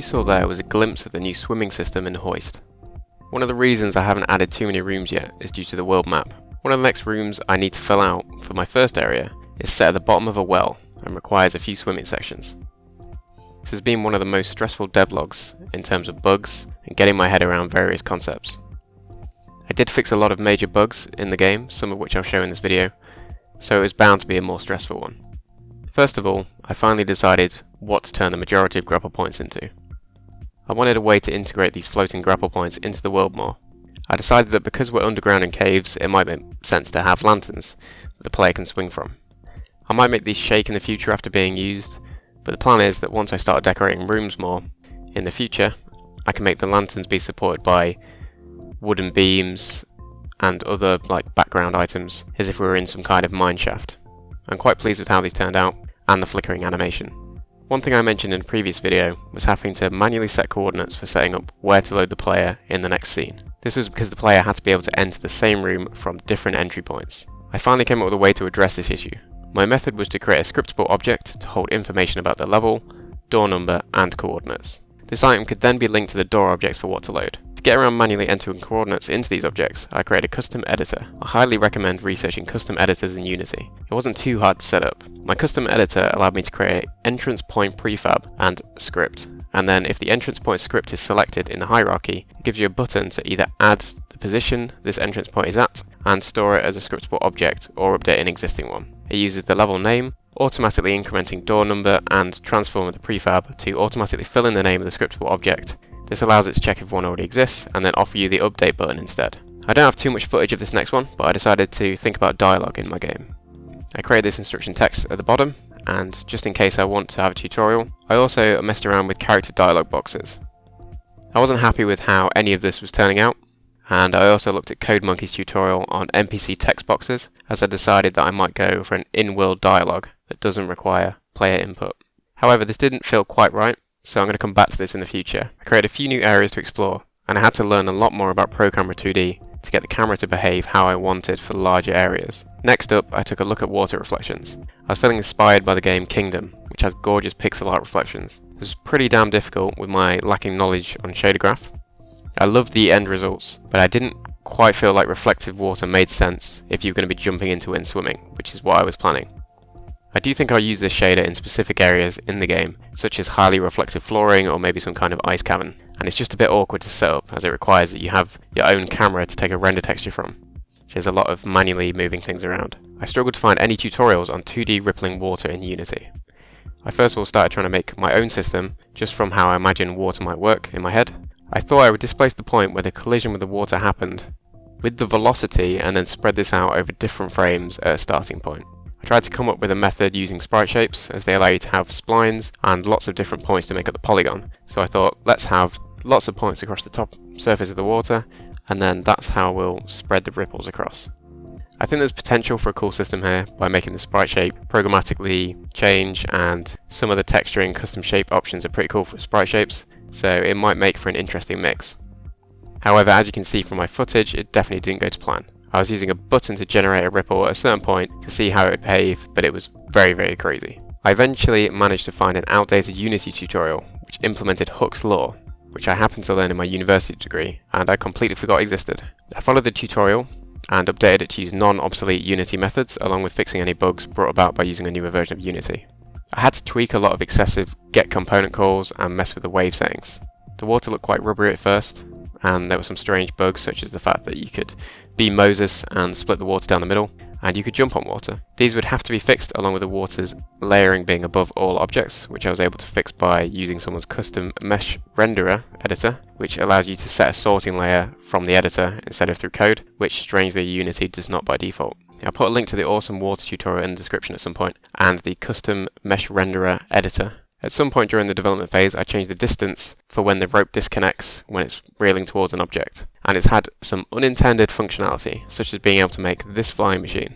you saw there was a glimpse of the new swimming system in Hoist. One of the reasons I haven't added too many rooms yet is due to the world map. One of the next rooms I need to fill out for my first area is set at the bottom of a well and requires a few swimming sections. This has been one of the most stressful devlogs in terms of bugs and getting my head around various concepts. I did fix a lot of major bugs in the game, some of which I'll show in this video, so it was bound to be a more stressful one. First of all, I finally decided what to turn the majority of grapple points into. I wanted a way to integrate these floating grapple points into the world more. I decided that because we're underground in caves, it might make sense to have lanterns that the player can swing from. I might make these shake in the future after being used, but the plan is that once I start decorating rooms more in the future, I can make the lanterns be supported by wooden beams and other background items as if we were in some kind of mine shaft. I'm quite pleased with how these turned out and the flickering animation. One thing I mentioned in a previous video was having to manually set coordinates for setting up where to load the player in the next scene. This was because the player had to be able to enter the same room from different entry points. I finally came up with a way to address this issue. My method was to create a scriptable object to hold information about the level, door number and coordinates. This item could then be linked to the door objects for what to load. To get around manually entering coordinates into these objects, I created a custom editor. I highly recommend researching custom editors in Unity. It wasn't too hard to set up. My custom editor allowed me to create entrance point prefab and script, and then if the entrance point script is selected in the hierarchy, it gives you a button to either add the position this entrance point is at and store it as a scriptable object or update an existing one. It uses the level name, automatically incrementing door number and transforming the prefab to automatically fill in the name of the scriptable object. This allows it to check if one already exists and then offer you the update button instead. I don't have too much footage of this next one, but I decided to think about dialogue in my game. I created this instruction text at the bottom, and just in case I want to have a tutorial, I also messed around with character dialogue boxes. I wasn't happy with how any of this was turning out, and I also looked at CodeMonkey's tutorial on NPC text boxes, as I decided that I might go for an in-world dialogue that doesn't require player input. However, this didn't feel quite right, so I'm going to come back to this in the future. I created a few new areas to explore, and I had to learn a lot more about Pro Camera 2D to get the camera to behave how I wanted for larger areas. Next up, I took a look at water reflections. I was feeling inspired by the game Kingdom, which has gorgeous pixel art reflections. This was pretty damn difficult with my lacking knowledge on shader graph. I loved the end results, but I didn't quite feel like reflective water made sense if you were going to be jumping into it and swimming, which is what I was planning. I do think I'll use this shader in specific areas in the game, such as highly reflective flooring or maybe some kind of ice cavern, and it's just a bit awkward to set up as it requires that you have your own camera to take a render texture from, which is a lot of manually moving things around. I struggled to find any tutorials on 2D rippling water in Unity. I first of all started trying to make my own system just from how I imagine water might work in my head. I thought I would displace the point where the collision with the water happened with the velocity and then spread this out over different frames at a starting point. I tried to come up with a method using sprite shapes, as they allow you to have splines and lots of different points to make up the polygon. So I thought, let's have lots of points across the top surface of the water, and then that's how we'll spread the ripples across. I think there's potential for a cool system here by making the sprite shape programmatically change, and some of the texturing custom shape options are pretty cool for sprite shapes, so it might make for an interesting mix. However, as you can see from my footage, it definitely didn't go to plan. I was using a button to generate a ripple at a certain point to see how it would behave, but it was very crazy. I eventually managed to find an outdated Unity tutorial which implemented Hooke's law, which I happened to learn in my university degree, and I completely forgot existed. I followed the tutorial and updated it to use non-obsolete Unity methods, along with fixing any bugs brought about by using a newer version of Unity. I had to tweak a lot of excessive get component calls and mess with the wave settings. The water looked quite rubbery at first, and there were some strange bugs such as the fact that you could be Moses and split the water down the middle, and you could jump on water. These would have to be fixed along with the water's layering being above all objects, which I was able to fix by using someone's custom mesh renderer editor, which allows you to set a sorting layer from the editor instead of through code, which strangely Unity does not by default. I'll put a link to the awesome water tutorial in the description at some point, and the custom mesh renderer editor. At some point during the development phase, I changed the distance for when the rope disconnects when it's reeling towards an object, and it's had some unintended functionality, such as being able to make this flying machine.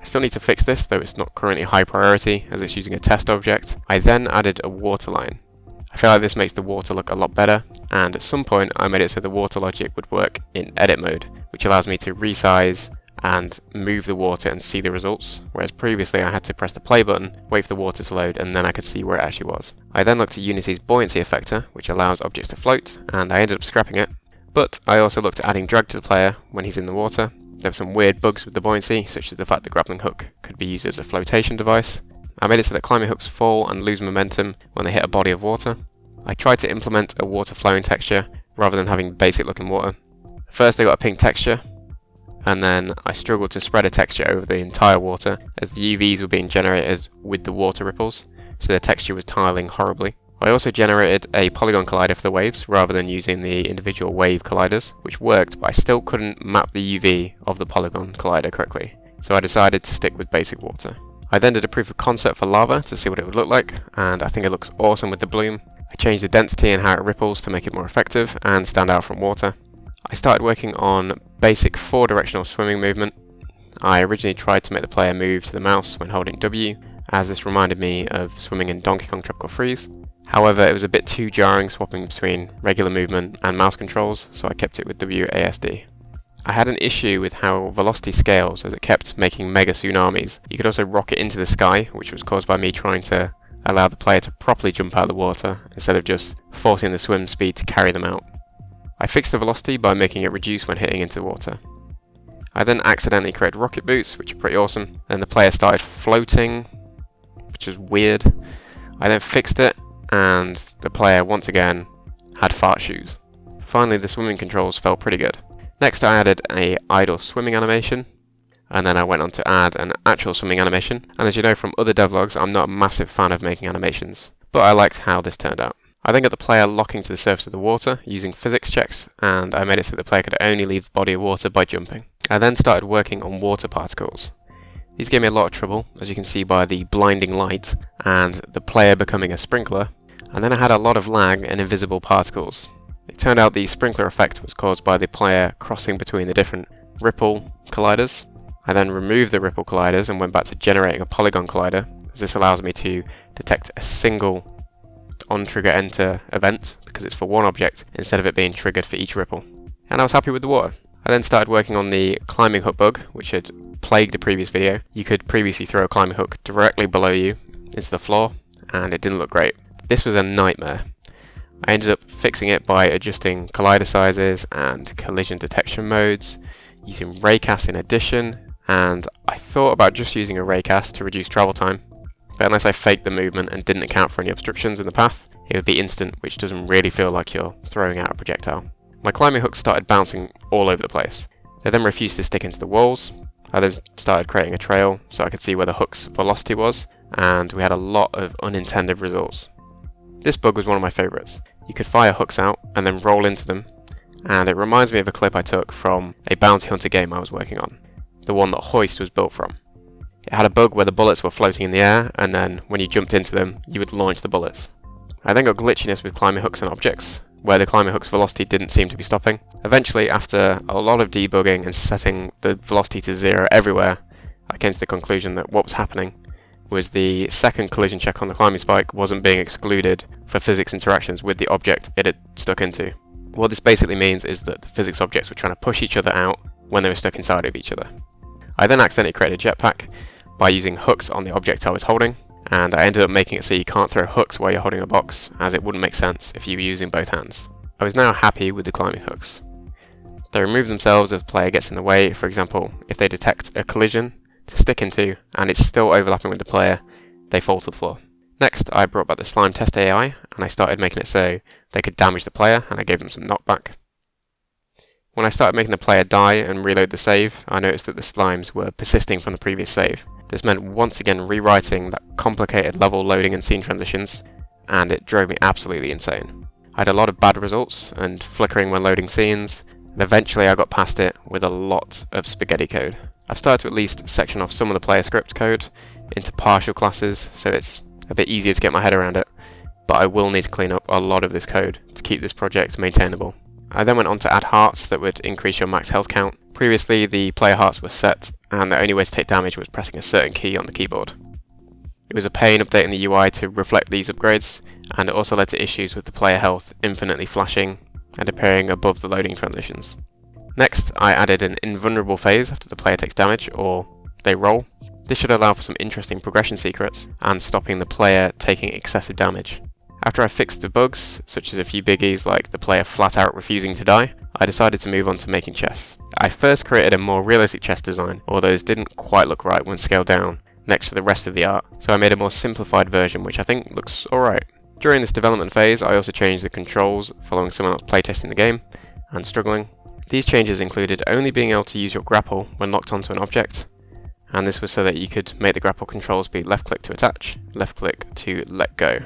I still need to fix this, though it's not currently high priority as it's using a test object. I then added a water line. I feel like this makes the water look a lot better, and at some point I made it so the water logic would work in edit mode, which allows me to resize and move the water and see the results, whereas previously I had to press the play button, wait for the water to load, and then I could see where it actually was. I then looked at Unity's buoyancy effector, which allows objects to float, and I ended up scrapping it. But I also looked at adding drag to the player when he's in the water. There were some weird bugs with the buoyancy, such as the fact the grappling hook could be used as a flotation device. I made it so that climbing hooks fall and lose momentum when they hit a body of water. I tried to implement a water flowing texture rather than having basic looking water. First I got a pink texture, and then I struggled to spread a texture over the entire water as the UVs were being generated with the water ripples, so the texture was tiling horribly. I also generated a polygon collider for the waves rather than using the individual wave colliders, which worked, but I still couldn't map the UV of the polygon collider correctly, so I decided to stick with basic water. I then did a proof of concept for lava to see what it would look like, and I think it looks awesome with the bloom. I changed the density and how it ripples to make it more effective and stand out from water. I started working on basic 4-directional swimming movement. I originally tried to make the player move to the mouse when holding W, as this reminded me of swimming in Donkey Kong Tropical Freeze. However, it was a bit too jarring swapping between regular movement and mouse controls, so I kept it with WASD. I had an issue with how velocity scales as it kept making mega tsunamis. You could also rocket into the sky, which was caused by me trying to allow the player to properly jump out of the water instead of just forcing the swim speed to carry them out. I fixed the velocity by making it reduce when hitting into the water. I then accidentally created rocket boots, which are pretty awesome. Then the player started floating, which is weird. I then fixed it, and the player once again had fart shoes. Finally, the swimming controls felt pretty good. Next I added an idle swimming animation, and then I went on to add an actual swimming animation. And as you know from other devlogs, I'm not a massive fan of making animations, but I liked how this turned out. I then got the player locking to the surface of the water using physics checks, and I made it so the player could only leave the body of water by jumping. I then started working on water particles. These gave me a lot of trouble, as you can see by the blinding light and the player becoming a sprinkler, and then I had a lot of lag and invisible particles. It turned out the sprinkler effect was caused by the player crossing between the different ripple colliders. I then removed the ripple colliders and went back to generating a polygon collider, as this allows me to detect a single on-trigger enter event because it's for one object instead of it being triggered for each ripple. And I was happy with the water. I then started working on the climbing hook bug, which had plagued the previous video. You could previously throw a climbing hook directly below you into the floor, and it didn't look great. This was a nightmare. I ended up fixing it by adjusting collider sizes and collision detection modes, using raycast in addition, and I thought about just using a raycast to reduce travel time, but unless I faked the movement and didn't account for any obstructions in the path, it would be instant, which doesn't really feel like you're throwing out a projectile. My climbing hooks started bouncing all over the place. They then refused to stick into the walls. I then started creating a trail so I could see where the hook's velocity was, and we had a lot of unintended results. This bug was one of my favourites. You could fire hooks out and then roll into them, and it reminds me of a clip I took from a bounty hunter game I was working on, the one that Hoist was built from. It had a bug where the bullets were floating in the air, and then when you jumped into them, you would launch the bullets. I then got glitchiness with climbing hooks and objects, where the climbing hook's velocity didn't seem to be stopping. Eventually, after a lot of debugging and setting the velocity to 0 everywhere, I came to the conclusion that what was happening was the second collision check on the climbing spike wasn't being excluded for physics interactions with the object it had stuck into. What this basically means is that the physics objects were trying to push each other out when they were stuck inside of each other. I then accidentally created a jetpack by using hooks on the object I was holding, and I ended up making it so you can't throw hooks while you're holding a box, as it wouldn't make sense if you were using both hands. I was now happy with the climbing hooks. They remove themselves if the player gets in the way. For example, if they detect a collision to stick into and it's still overlapping with the player, they fall to the floor. Next, I brought back the slime test AI and I started making it so they could damage the player, and I gave them some knockback. When I started making the player die and reload the save, I noticed that the slimes were persisting from the previous save. This meant once again rewriting that complicated level loading and scene transitions, and it drove me absolutely insane. I had a lot of bad results and flickering when loading scenes, and eventually I got past it with a lot of spaghetti code. I've started to at least section off some of the player script code into partial classes, so it's a bit easier to get my head around it, but I will need to clean up a lot of this code to keep this project maintainable. I then went on to add hearts that would increase your max health count. Previously the player hearts were set, and the only way to take damage was pressing a certain key on the keyboard. It was a pain updating the UI to reflect these upgrades, and it also led to issues with the player health infinitely flashing and appearing above the loading transitions. Next, I added an invulnerable phase after the player takes damage, or they roll. This should allow for some interesting progression secrets, and stopping the player taking excessive damage. After I fixed the bugs, such as a few biggies like the player flat out refusing to die, I decided to move on to making chests. I first created a more realistic chest design, although this didn't quite look right when scaled down next to the rest of the art, so I made a more simplified version which I think looks alright. During this development phase, I also changed the controls following someone else playtesting the game and struggling. These changes included only being able to use your grapple when locked onto an object, and this was so that you could make the grapple controls be left click to attach, left click to let go.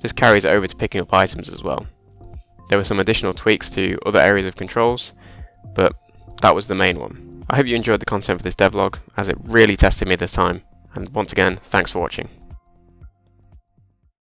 This carries over to picking up items as well. There were some additional tweaks to other areas of controls, but that was the main one. I hope you enjoyed the content for this devlog, as it really tested me this time, and once again, thanks for watching.